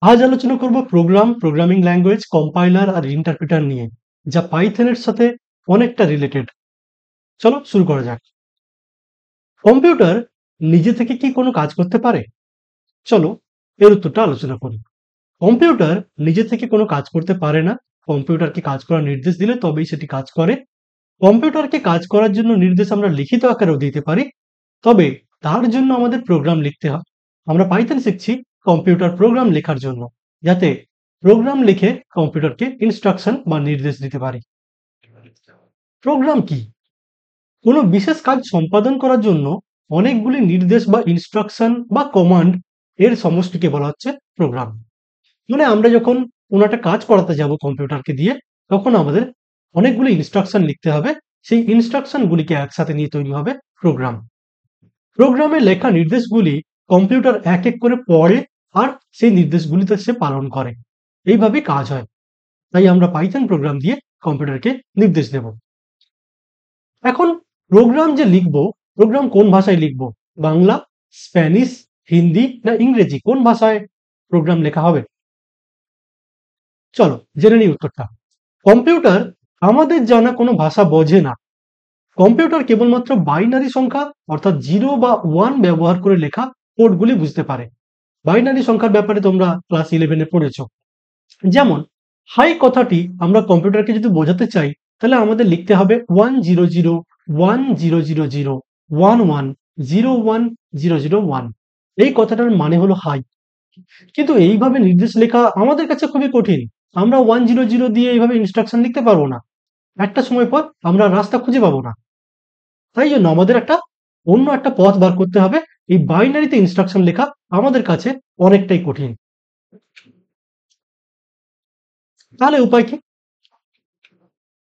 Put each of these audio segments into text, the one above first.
আজ আলোচনা করব প্রোগ্রামিং ল্যাঙ্গুয়েজ, কম্পাইলার আর ইন্টারপ্রিটার নিয়ে, যা পাইথনের সাথে অনেকটা রিলেটেড। চলো শুরু করা যাক। কম্পিউটার নিজে থেকে কি কোনো কাজ করতে পারে? চলো এর উত্তরটা আলোচনা করি। কম্পিউটার নিজে থেকে কোনো কাজ করতে পারে না। কম্পিউটারকে কাজ করার নির্দেশ দিলে তবেই সেটি কাজ করে। কম্পিউটারকে কাজ করার জন্য নির্দেশ আমরা লিখিত আকারেও দিতে পারি, তবে তার জন্য আমাদের প্রোগ্রাম লিখতে হয়। আমরা পাইথন শিখছি কম্পিউটার প্রোগ্রাম লেখার জন্য, যাতে প্রোগ্রাম লিখে কম্পিউটারকে ইনস্ট্রাকশন বা নির্দেশ দিতে পারি। প্রোগ্রাম কি? কোনো বিশেষ কাজ সম্পাদন করার জন্য অনেকগুলি নির্দেশ বা ইনস্ট্রাকশন বা কমান্ড এর সমষ্টিকে বলা হচ্ছে প্রোগ্রাম। মানে আমরা যখন কোনো একটা কাজ করাতে যাব কম্পিউটারকে দিয়ে, তখন আমাদের অনেকগুলি ইনস্ট্রাকশন লিখতে হবে। সেই ইনস্ট্রাকশন গুলিকে একসাথে নিয়ে তৈরি হবে প্রোগ্রাম। প্রোগ্রামে লেখা নির্দেশগুলি কম্পিউটার এক এক করে পড়ে আর সেই নির্দেশগুলিতে সে পালন করে। এইভাবে কাজ হয়। তাই আমরা পাইথন প্রোগ্রাম দিয়ে কম্পিউটারকে নির্দেশ দেব। এখন প্রোগ্রাম যে লিখবো, প্রোগ্রাম কোন ভাষায় লিখবো? বাংলা, স্প্যানিশ, হিন্দি না ইংরেজি, কোন ভাষায় প্রোগ্রাম লেখা হবে? চলো জেনে নিই উত্তরটা। কম্পিউটার আমাদের জানা কোনো ভাষা বোঝে না। কম্পিউটার কেবলমাত্র বাইনারি সংখ্যা অর্থাৎ 0 বা 1 ব্যবহার করে লেখা কোডগুলি বুঝতে পারে। বাইনারি সংখ্যার ব্যাপারে তোমরা ক্লাস 11 এ পড়েছো। যেমন হাই কথাটি আমরা কম্পিউটারকে যদি বোঝাতে চাই, তাহলে আমাদের লিখতে হবে 100 1000 11 01001। এই কথাটার মানে হলো হাই। কিন্তু এইভাবে নির্দেশ লেখা আমাদের কাছে খুবই কঠিন। আমরা 100 দিয়ে এইভাবে ইনস্ট্রাকশন লিখতে পারবো না। একটা সময় পর আমরা রাস্তা খুঁজে পাবো না। তাই জন্য আমাদের অন্য একটা পথ বার করতে হবে। এই বাইনারিতে ইনস্ট্রাকশন লেখা আমাদের কাছে অনেকটাই কঠিন। তাহলে উপায় কি?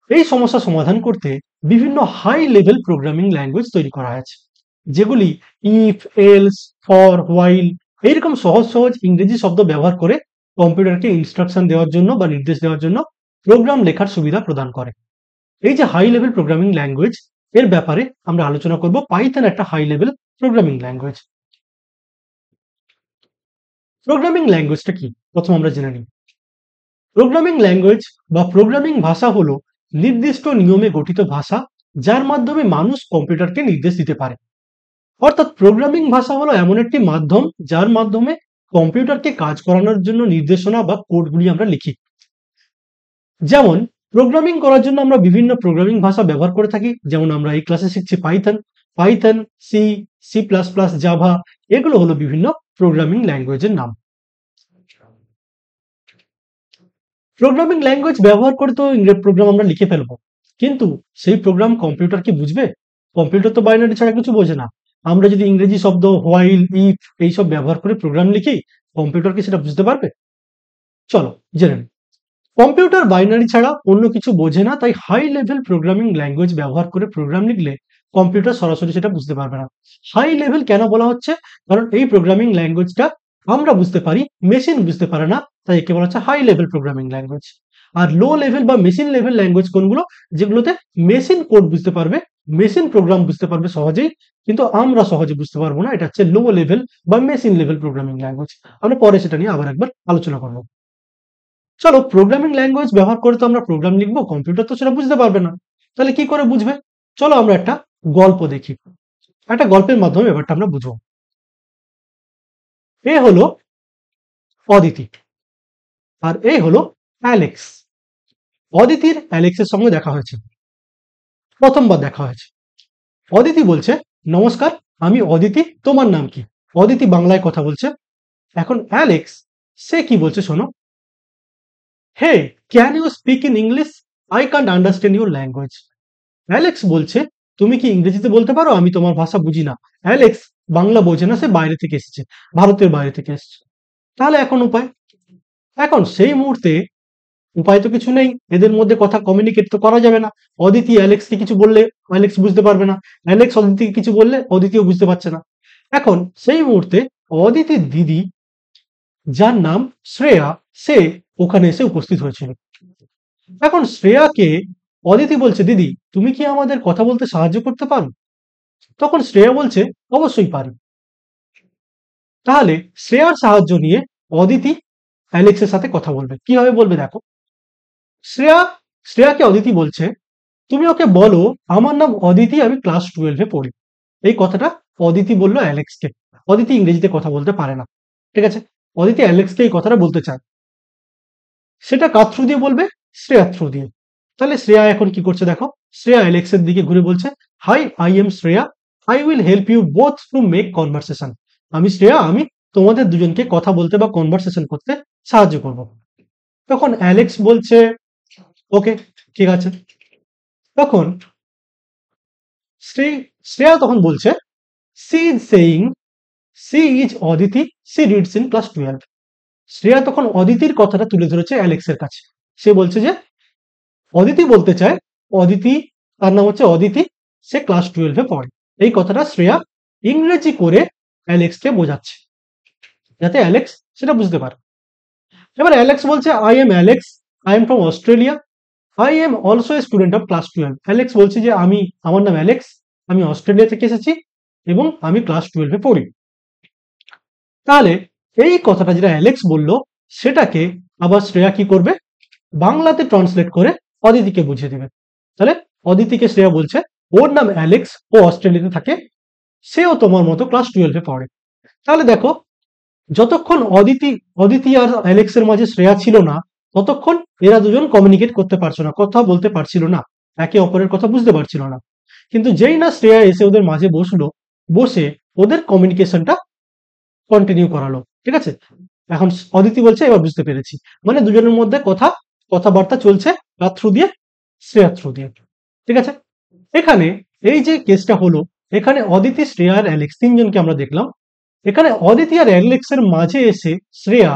এই সমস্যা সমাধান করতে বিভিন্ন হাই লেভেল প্রোগ্রামিং ল্যাঙ্গুয়েজ তৈরি করা হয়েছে, যেগুলি ইফ, এলস, ফর, হোয়াইল এইরকম সহজ সহজ ইংরেজি শব্দ ব্যবহার করে কম্পিউটারকে ইনস্ট্রাকশন দেওয়ার জন্য বা নির্দেশ দেওয়ার জন্য প্রোগ্রাম লেখার সুবিধা প্রদান করে। এই যে হাই লেভেল প্রোগ্রামিং ল্যাঙ্গুয়েজ, এর ব্যাপারে আমরা আলোচনা করব। পাইথন একটা high level programming language. Programming ল্যাঙ্গুয়েজটা কি প্রথম আমরা জেনে নিই। প্রোগ্রামিং ল্যাঙ্গুয়েজ বা প্রোগ্রামিং ভাষা হলো নির্দিষ্ট নিয়মে গঠিত ভাষা, যার মাধ্যমে মানুষ কম্পিউটারকে নির্দেশ দিতে পারে। অর্থাৎ প্রোগ্রামিং ভাষা হলো এমন একটি মাধ্যম, যার মাধ্যমে কম্পিউটারকে কাজ করানোর জন্য নির্দেশনা বা কোডগুলি আমরা লিখি। যেমন প্রোগ্রামিং করার জন্য আমরা বিভিন্ন প্রোগ্রামিং ভাষা ব্যবহার করে থাকি। যেমন আমরা এই ক্লাসে শিখছি Python, C, C plus plus, Java, এগুলো হলো বিভিন্ন প্রোগ্রামিং ল্যাঙ্গুয়েজের নাম। প্রোগ্রামিং ল্যাঙ্গুয়েজ ব্যবহার করে তো প্রোগ্রাম আমরা লিখে ফেলবো, কিন্তু সেই প্রোগ্রাম কম্পিউটার কি বুঝবে? কম্পিউটার তো বাইনারি ছাড়া কিছু বোঝে না। আমরা যদি ইংরেজি শব্দ হোয়াইল, ইফ এইসব ব্যবহার করে প্রোগ্রাম লিখি, কম্পিউটার কি সেটা বুঝতে পারবে? চলো জেনে নিই। কম্পিউটার বাইনারি ছাড়া অন্য কিছু বোঝে না, তাই হাই লেভেল প্রোগ্রামিং ল্যাঙ্গুয়েজ ব্যবহার করে প্রোগ্রাম লিখলে কম্পিউটার সরাসরি সেটা বুঝতে পারবে না। হাই লেভেল কেন বলা হচ্ছে? কারণ এই প্রোগ্রামিং ল্যাঙ্গুয়েজটা আমরা বুঝতে পারি, মেশিন বুঝতে পারে না, তাই একে বলা হচ্ছে হাই লেভেল প্রোগ্রামিং ল্যাঙ্গুয়েজ। আর লো লেভেল বা মেশিন লেভেল ল্যাঙ্গুয়েজ কোনগুলো? যেগুলোতে মেশিন কোড বুঝতে পারবে, মেশিন প্রোগ্রাম বুঝতে পারবে সহজেই, কিন্তু আমরা সহজে বুঝতে পারবো না। এটা হচ্ছে লো লেভেল বা মেশিন লেভেল প্রোগ্রামিং ল্যাঙ্গুয়েজ। আমরা পরে সেটা নিয়ে আবার একবার আলোচনা করবো। চলো প্রোগ্রামিং ল্যাঙ্গুয়েজ ব্যবহার করে তো আমরা প্রোগ্রাম লিখবো, কম্পিউটার তো সেটা বুঝতে পারবে না। তাহলে কি করে বুঝবে? চলো আমরা একটা গল্প দেখি। একটা গল্পের মাধ্যমে ব্যাপারটা আমরা বুঝবো। এ হলো অদিতি আর এ হলো অ্যালেক্স। অদিতির অ্যালেক্সের সঙ্গে দেখা হয়েছে, প্রথমবার দেখা হয়েছে। অদিতি বলছে, নমস্কার, আমি অদিতি, তোমার নাম কি? অদিতি বাংলায় কথা বলছে। এখন অ্যালেক্স সে কি বলছে শোনো। Hey, can you speak in English? I can't understand your language. Alex বলছে, তুমি কি ইংরেজিতে বলতে পারো? আমি তোমার ভাষা বুঝি না। অ্যালেক্স বাংলা বোঝে না, সে বাইরে থেকে এসেছে, ভারতের বাইরে থেকে এসেছে। তাহলে এখন উপায়? এখন সেই মুহূর্তে উপায় তো কিছু নেই, এদের মধ্যে কথা কমিউনিকেট তো করা যাবে না। অদিতি অ্যালেক্সকে কিছু বললে অ্যালেক্স বুঝতে পারবে না, অ্যালেক্স অদিতিকে কিছু বললে অদিতিও বুঝতে পারছে না। এখন সেই মুহূর্তে অদিতির দিদি, যার নাম শ্রেয়া, সে ওখানে এসে উপস্থিত হয়েছিল। এখন শ্রেয়াকে অদিতি বলছে, দিদি তুমি কি আমাদের কথা বলতে সাহায্য করতে পারো? তখন শ্রেয়া বলছে, অবশ্যই পারি। তাহলে শ্রেয়ার সাহায্য নিয়ে অদিতি অ্যালেক্সের সাথে কথা বলবে। কিভাবে বলবে দেখো, শ্রেয়া শ্রেয়াকে অদিতি বলছে, তুমি ওকে বলো আমার নাম অদিতি, আমি ক্লাস 12-এ পড়ি। এই কথাটা অদিতি বলল অ্যালেক্সকে। অদিতি ইংরেজিতে কথা বলতে পারে না, ঠিক আছে? অদিতি অ্যালেক্সকে এই কথাটা বলতে চায়। সেটা কার থ্রু দিয়ে বলবে? শ্রেয়ার থ্রু দিয়ে। তাহলে শ্রেয়া এখন কি করছে দেখো, শ্রেয়া অ্যালেক্সের দিকে ঘুরে বলছে, hi, I am Shreya, I will help you both to make conversation. আমি শ্রেয়া, আমি তোমাদের দুজনকে কথা বলতে বা কনভারসেশন করতে সাহায্য করব। তখন অ্যালেক্স বলছে, ওকে, ঠিক আছে। তখন শ্রী শ্রেয়া তখন বলছে, she is saying, she is Aditi, she reads in class 12। Shreya তখন অদিতির কথাটা তুলে ধরেছে অ্যালেক্সের কাছে। সে বলছে যে অদিতি বলতে চায়, অদিতি, তার নাম হচ্ছে অদিতি, সে ক্লাস 12-এ পড়ে। এই কথাটা শ্রেয়া ইংরেজি করে অ্যালেক্সকে বোঝাচ্ছে, যাতে অ্যালেক্স সেটা বুঝতে পারে। এবার অ্যালেক্স বলছে, I am Alex, I am from Australia, I am also a student of class 12। Alex বলছে যে আমার নাম অ্যালেক্স, আমি অস্ট্রেলিয়া থেকে এসেছি এবং আমি ক্লাস 12-এ পড়ি। তাহলে এই কথাটা যেটা অ্যালেক্স বলল, সেটাকে আবার শ্রেয়া কি করবে? বাংলাতে ট্রান্সলেট করে অদিতিকে বুঝিয়ে দেবে। তাহলে অদিতিকে শ্রেয়া বলছে, ওর নাম অ্যালেক্স, ও অস্ট্রেলিয়াতে থাকে, সেও তোমার মতো ক্লাস 12-এ পড়ে। তাহলে দেখো, যতক্ষণ অদিতি অদিতি আর অ্যালেক্সের মাঝে শ্রেয়া ছিল না, ততক্ষণ এরা দুজন কমিউনিকেট করতে পারছিল না, কথা বলতে পারছিল না, একে অপরের কথা বুঝতে পারছিল না। কিন্তু যেই না শ্রেয়া এসে ওদের মাঝে বসলো, বসে ওদের কমিউনিকেশনটা কন্টিনিউ করালো, ঠিক আছে? এখন অদিতি বলছে, এবার বুঝতে পেরেছি। মানে দুজনের মধ্যে কথাবার্তা চলছে কার থ্রু দিয়ে? শ্রেয়ার থ্রু দিয়ে, ঠিক আছে? এখানে এই যে কেসটা হলো, এখানে অদিতি, শ্রেয়া আর অ্যালেক্স তিনজনকে আমরা দেখলাম। এখানে অদিতি আর অ্যালেক্সের মাঝে এসে শ্রেয়া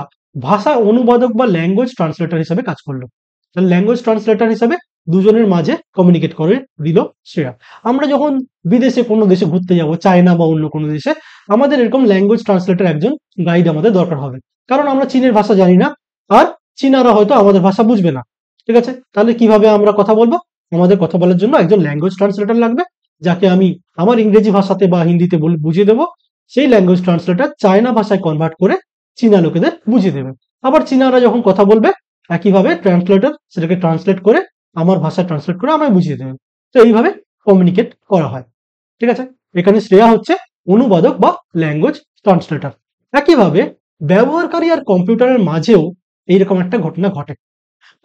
ভাষা অনুবাদক বা ল্যাঙ্গুয়েজ ট্রান্সলেটর হিসেবে কাজ করলো। তাহলে ল্যাঙ্গুয়েজ ট্রান্সলেটর হিসেবে দুজনের মাঝে কমিউনিকেট করে দিল শ্রেয়া। আমরা যখন বিদেশে কোনো দেশে ঘুরতে যাব, চায়না বা অন্য কোনো দেশে, আমাদের এরকম ল্যাঙ্গুয়েজ ট্রান্সলেটর একজন গাইড আমাদের দরকার হবে, কারণ আমরা চীনের ভাষা জানি না, আর চীনারা হয়তো আমাদের ভাষা বুঝবে না, ঠিক আছে? তাহলে কিভাবে আমরা কথা বলবো? আমাদের কথা বলার জন্য একজন ল্যাঙ্গুয়েজ ট্রান্সলেটর লাগবে, যাকে আমি আমার ইংরেজি ভাষাতে বা হিন্দিতে বুঝিয়ে দেবো। সেই ল্যাঙ্গুয়েজ ট্রান্সলেটর চায়না ভাষায় কনভার্ট করে চীনা লোকেদের বুঝিয়ে দেবে। আবার চীনারা যখন কথা বলবে, একইভাবে ট্রান্সলেটর সেটাকে ট্রান্সলেট করে আমার ভাষায় ট্রান্সলেট করে আমায় বুঝিয়ে দেবে। তো এইভাবে কমিউনিকেট করা হয়, ঠিক আছে? এখানে শ্রেয়া হচ্ছে অনুবাদক বা ল্যাঙ্গুয়েজ ট্রান্সলেটর। একইভাবে ব্যবহারকারী আর কম্পিউটারের মাঝেও এইরকম একটা ঘটনা ঘটে।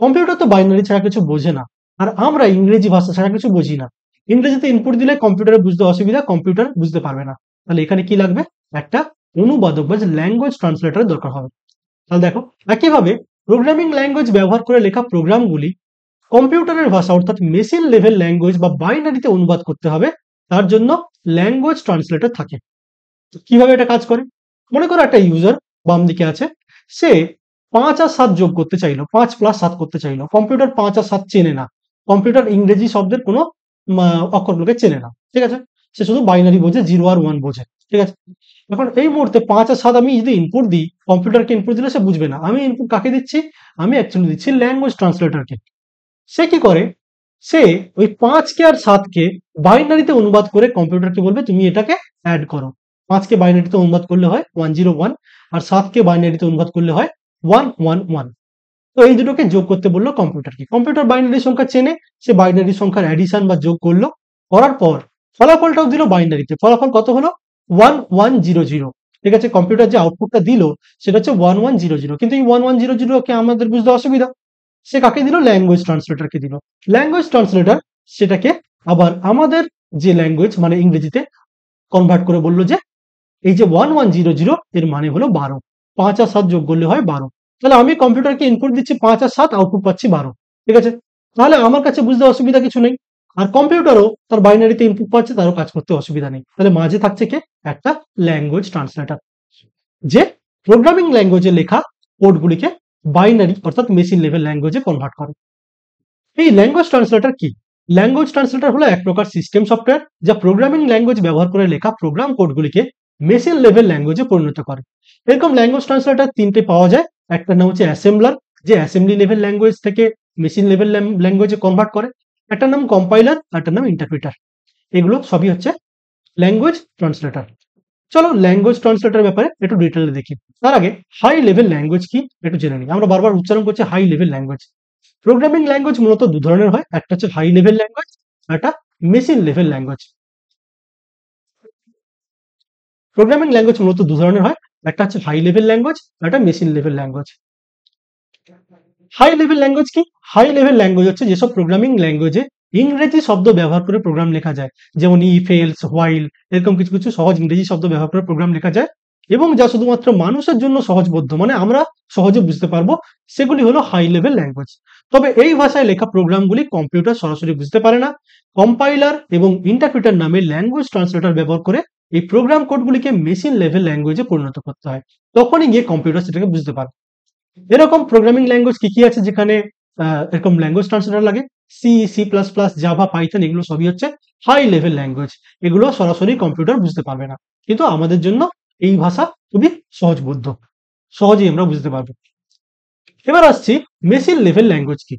কম্পিউটার তো বাইনারি ছাড়া কিছু বোঝে না, আর আমরা ইংরেজি ভাষা ছাড়া কিছু বুঝি না। ইংরেজিতে ইনপুট দিলে কম্পিউটারে বুঝতে অসুবিধা, কম্পিউটার বুঝতে পারবে না। তাহলে এখানে কি লাগবে? একটা অনুবাদক বা ল্যাঙ্গুয়েজ ট্রান্সলেটরের দরকার হবে। তাহলে দেখো, একইভাবে প্রোগ্রামিং ল্যাঙ্গুয়েজ ব্যবহার করে লেখা প্রোগ্রামগুলি কম্পিউটারের ভাষা অর্থাৎ মেশিন লেভেল ল্যাঙ্গুয়েজ বা বাইনারিতে অনুবাদ করতে হবে। তার জন্য ল্যাঙ্গুয়েজ ট্রান্সলেটর থাকে। কিভাবে এটা কাজ করে? মনে করো একটা ইউজার বাম দিকে আছে, সে 5 আর 7 যোগ করতে চাইলো, 5 প্লাস 7 করতে চাইলো। কম্পিউটার 5 আর 7 চেনে না, কম্পিউটার ইংরেজি শব্দের কোনো অক্ষরগুলোকে চেনে না, ঠিক আছে? সে শুধু বাইনারি বোঝে, 0 আর 1 বোঝে, ঠিক আছে? এখন এই মুহূর্তে 5 আর 7 আমি যদি ইনপুট দিই, কম্পিউটারকে ইনপুট দিলে সে বুঝবে না। আমি ইনপুট কাকে দিচ্ছি? আমি অ্যাকচুয়ালি দিচ্ছি ল্যাঙ্গুয়েজ ট্রান্সলেটরকে। সে কি করে? সে ওই 5 কে আর 7 কে বাইনারিতে অনুবাদ করে কম্পিউটারকে বলবে, তুমি এটাকে অ্যাড করো। 5 কে বাইনারিতে অনুবাদ করলে হয় 101, আর 7 কে বাইনারিতে অনুবাদ করলে হয় 111। তো এই দুটোকে যোগ করতে বললো কম্পিউটারকে। কম্পিউটার বাইনারি সংখ্যা চেনে, সে বাইনারি সংখ্যার অ্যাডিশন বা যোগ করলো, করার পর ফলাফলটাও দিল বাইনারিতে। ফলাফল কত হলো? 1100, ঠিক আছে? কম্পিউটার যে আউটপুটটা দিল সেটা হচ্ছে 1100, কিন্তু এই 1100 কে আমাদের বুঝতে অসুবিধা। সে কাকে দিল? ল্যাঙ্গুয়েজ ট্রান্সলেটরকে দিল। ল্যাঙ্গুয়েজ ট্রান্সলেটর সেটাকে আবার আমাদের যে ল্যাঙ্গুয়েজ মানে ইংরেজিতে কনভার্ট করে বললো যে এই যে 1100 এর মানে হলো 12, 5 আর 7 যোগ করলে হয় 12। তাহলে আমি কম্পিউটারকে ইনপুট দিচ্ছি 5 আর 7, আউটপুট পাচ্ছি 12, ঠিক আছে? তাহলে আমার কাছে বুঝতে অসুবিধা কিছু নেই, আর কম্পিউটারও তার বাইনারিতে ইনপুট পাচ্ছে, তারও কাজ করতে অসুবিধা নেই। তাহলে মাঝে থাকছে কে? একটা ল্যাঙ্গুয়েজ ট্রান্সলেটর, যে প্রোগ্রামিং ল্যাঙ্গুয়েজে লেখা কোডগুলিকে বাইনারি অর্থাৎ মেশিন লেভেল ল্যাঙ্গুয়েজে কনভার্ট করে। এই ল্যাঙ্গুয়েজ ট্রান্সলেটর কি? ল্যাঙ্গুয়েজ ট্রান্সলেটর হলো এক প্রকার সিস্টেম সফটওয়্যার, যা প্রোগ্রামিং ল্যাঙ্গুয়েজ ব্যবহার করে লেখা প্রোগ্রাম কোডগুলিকে মেশিন লেভেল ল্যাঙ্গুয়েজে পরিণত করে। এরকম ল্যাঙ্গুয়েজ ট্রান্সলেটর তিনটে পাওয়া যায়। একটা নাম হচ্ছে অ্যাসেম্বলার, যে অ্যাসেম্বলি লেভেল ল্যাঙ্গুয়েজ থেকে মেশিন লেভেল ল্যাঙ্গুয়েজে কনভার্ট করে। একটা নাম কম্পাইলার, একটা নাম ইন্টারপ্রিটার। এগুলো সবই হচ্ছে ল্যাঙ্গুয়েজ ট্রান্সলেটর। চলো ল্যাঙ্গুয়েজ ট্রান্সলেটর ব্যাপারে একটু ডিটেইলে দেখি। তার আগে হাই লেভেল ল্যাঙ্গুয়েজ কি একটু জেনে নিই। আমরা বারবার উচ্চারণ করছি high level language. Programming language মূলত দু ধরনের হয়, একটা হচ্ছে হাই লেভেল ল্যাঙ্গুয়েজ, একটা machine level language. Programming language মূলত দু ধরনের হয়, একটা হচ্ছে হাই লেভেল ল্যাঙ্গুয়েজ, একটা machine level language. High level language কি? হাই লেভেল ল্যাঙ্গুয়েজ হচ্ছে যেসব প্রোগ্রামিং ল্যাঙ্গুয়েজে ইংরেজি শব্দ ব্যবহার করে প্রোগ্রাম লেখা যায়, যেমন ইফ, এলস, হোয়াইল, এরকম কিছু কিছু সহজ ইংরেজি শব্দ ব্যবহার করে প্রোগ্রাম লেখা যায় এবং যা শুধুমাত্র মানুষের জন্য সহজবোধ্য, মানে আমরা সহজে বুঝতে পারবো, সেগুলি হলো হাই লেভেল ল্যাঙ্গুয়েজ। তবে এই ভাষায় লেখা প্রোগ্রামগুলি কম্পিউটার সরাসরি বুঝতে পারে না। কম্পাইলার এবং ইন্টারপ্রিটার নামে ল্যাঙ্গুয়েজ ট্রান্সলেটর ব্যবহার করে এই প্রোগ্রাম কোডগুলিকে মেশিন লেভেল ল্যাঙ্গুয়েজে পরিণত করতে হয়, তখনই গিয়ে কম্পিউটার সেটাকে বুঝতে পারে। এরকম প্রোগ্রামিং ল্যাঙ্গুয়েজ কি আছে যেখানে এরকম ল্যাঙ্গুয়েজ ট্রান্সলেটর লাগে? C, C plus plus, Java, Python, এগুলো সবই হচ্ছে হাই লেভেল ল্যাঙ্গুয়েজ। এগুলো সরাসরি কম্পিউটার বুঝতে পারবে না, কিন্তু আমাদের জন্য এই ভাষা খুবই সহজবোধ্য, সহজেই আমরা বুঝতে পারবো। এবার আসছি মেশিন লেভেল ল্যাঙ্গুয়েজ কি।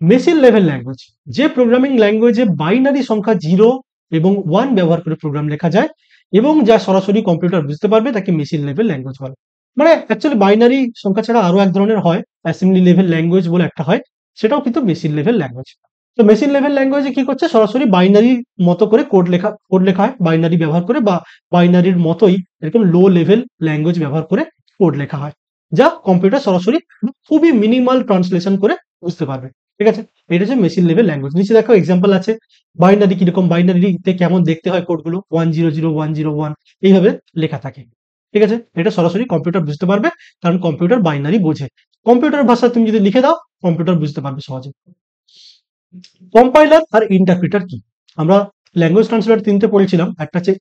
মেশিন লেভেল ল্যাঙ্গুয়েজ যে প্রোগ্রামিং ল্যাঙ্গুয়েজে বাইনারি সংখ্যা 0 এবং 1 ব্যবহার করে প্রোগ্রাম লেখা যায় এবং যা সরাসরি কম্পিউটার বুঝতে পারবে, তাকে মেশিন লেভেল ল্যাঙ্গুয়েজ বলে। মানে অ্যাকচুয়ালি বাইনারি সংখ্যা ছাড়া আরো এক ধরনের হয়, অ্যাসেম্বলি লেভেল ল্যাঙ্গুয়েজ বলে একটা হয়, সেটাও কিন্তু মেশিন লেভেল ল্যাঙ্গুয়েজ। তো মেশিন লেভেল ল্যাঙ্গুয়েজে কি করছে, সরাসরি বাইনারি মতো করে কোড লেখা হয়, বাইনারি ব্যবহার করে, বা বাইনারির মতোই এরকম লো লেভেল ল্যাঙ্গুয়েজ ব্যবহার করে কোড লেখা হয়, যা কম্পিউটার সরাসরি খুবই মিনিমাল ট্রান্সলেশন করে বুঝতে পারবে। ঠিক আছে? এটা হচ্ছে মেশিন লেভেল ল্যাঙ্গুয়েজ। নিচে দেখো এক্সাম্পল আছে। বাইনারি কিরকম, বাইনারিতে কেমন দেখতে হয় কোডগুলো, 100 101 এইভাবে লেখা থাকে। ঠিক আছে? এটা সরাসরি কম্পিউটার বুঝতে পারবে, কারণ কম্পিউটার বাইনারি বোঝে। কম্পিউটার ভাষা তুমি যদি লিখে দাও, কম্পিউটার বুঝতে পারবে সহজে। কম্পাইলার আর ইন্টারপ্রিটার কি? আমরা ল্যাঙ্গুয়েজ ট্রান্সলেটর তিনটে পড়েছিলাম, একটা হচ্ছে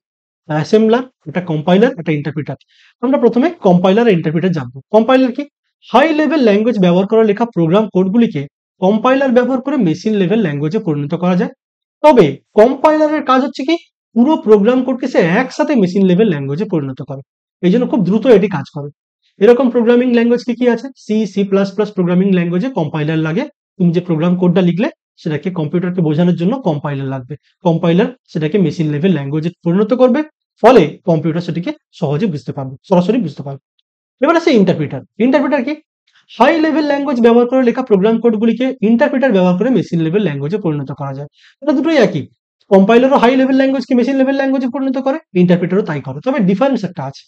অ্যাসেম্বলার, একটা কম্পাইলার, একটা ইন্টারপ্রিটার। আমরা প্রথমে কম্পাইলার আর ইন্টারপ্রিটার জানবো। কম্পাইলার কি? হাই লেভেল ল্যাঙ্গুয়েজ ব্যবহার করে লেখা প্রোগ্রাম কোডগুলিকে কম্পাইলার ব্যবহার করে মেশিন লেভেল ল্যাঙ্গুয়েজে পরিণত করা যায়। তবে কম্পাইলারের কাজ হচ্ছে কি, পুরো প্রোগ্রাম কোডকে সে একসাথে মেশিন লেভেল ল্যাঙ্গুয়েজে পরিণত করে। এই জন্য খুব দ্রুত এটি কাজ করে। এরকম প্রোগ্রামিং ল্যাঙ্গুয়েজ কি আছে? C, C plus plus programming ল্যাঙ্গুয়েজে কম্পাইলার লাগে। তুমি যে প্রোগ্রাম কোডটা লিখলে সেটাকে কম্পিউটারকে বোঝানোর জন্য কম্পাইলার লাগবে। কম্পাইলার সেটাকে মেশিন লেভেল ল্যাঙ্গুয়েজে পরিণত করবে, ফলে কম্পিউটার সেটিকে সহজে বুঝতে পারবে, সরাসরি বুঝতে পারবে। এবার আছে ইন্টারপ্রিটার। ইন্টারপ্রিটার কি? হাই লেভেল ল্যাঙ্গুয়েজ ব্যবহার করে লেখা প্রোগ্রাম কোডগুলিকে ইন্টারপ্রিটার ব্যবহার করে মেশিন লেভেল ল্যাঙ্গুয়েজে পরিণত করা যায়। এটা দুটোই একই। কম্পাইলারও হাই লেভেল ল্যাঙ্গুয়েজকে মেশিন লেভেল ল্যাঙ্গুয়েজে পরিণত করে, ইন্টারপ্রিটারও তাই করে। তবে ডিফারেন্স একটা আছে।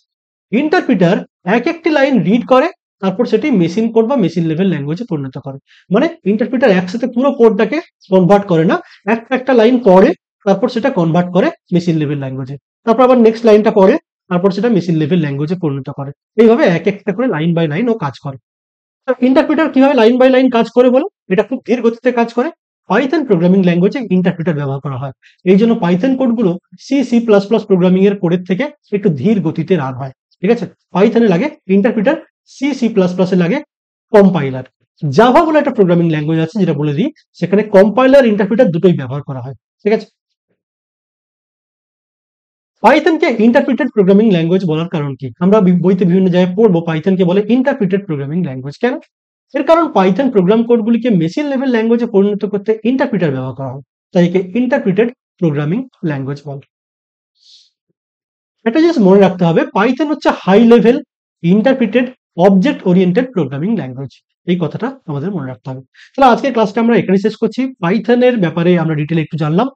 ইন্টারপ্রিটার এক একটি লাইন রিড করে, তারপর সেটি মেশিন কোড বা মেশিন লেভেল ল্যাঙ্গুয়েজে পরিণত করে। মানে ইন্টারপ্রিটার একসাথে পুরো কোডটাকে কনভার্ট করে না, একটা একটা লাইন পড়ে, তারপর সেটা কনভার্ট করে মেশিন লেভেল ল্যাঙ্গুয়েজে, তারপর আবার নেক্সট লাইনটা পড়ে, তারপর সেটা মেশিন লেভেল ল্যাঙ্গুয়েজে পরিণত করে। এইভাবে এক একটা করে লাইন বাই লাইন ও কাজ করে। ইন্টারপ্রিটার কিভাবে লাইন বাই লাইন কাজ করে বলো? এটা খুব ধীর গতিতে কাজ করে। পাইথন প্রোগ্রামিং ল্যাঙ্গুয়েজে ইন্টারপ্রিটার ব্যবহার করা হয়। এই জন্য পাইথন কোডগুলো C, C plus plus programming এর কোডের থেকে একটু ধীর গতিতে রান হয়। ঠিক আছে? পাইথনে লাগে interpreter, C, C plus plus এ লাগে কম্পাইলার। জাভা বলে একটা প্রোগ্রামিং ল্যাঙ্গুয়েজ আছে, যেটা বলে দিই, সেখানে কম্পাইলার ইন্টারপ্রিটার দুটোই ব্যবহার করা হয়। ঠিক আছে? পাইথনকে ইন্টারপ্রিটেড প্রোগ্রামিং ল্যাঙ্গুয়েজ বলার কারণ কি? আমরা বইতে বিভিন্ন জায়গায় পড়বো পাইথনকে বলে ইন্টারপ্রিটেড প্রোগ্রামিং ল্যাঙ্গুয়েজ। কেন? এর কারণ পাইথন প্রোগ্রাম কোডগুলিকে মেশিন লেভেল ল্যাঙ্গুয়েজে পরিণত করতে ইন্টারপ্রিটার ব্যবহার করা হয়, তাই একে ইন্টারপ্রিটেড প্রোগ্রামিং ল্যাঙ্গুয়েজ বলে। একটা জিনিস মনে রাখতে হবে, পাইথন হচ্ছে high level interpreted object oriented programming language. এই কথাটা আমাদের মনে রাখতে হবে। তাহলে আজকের ক্লাসটা আমরা এখানে শেষ করছি। পাইথনের ব্যাপারে আমরা ডিটেলে একটু জানলাম।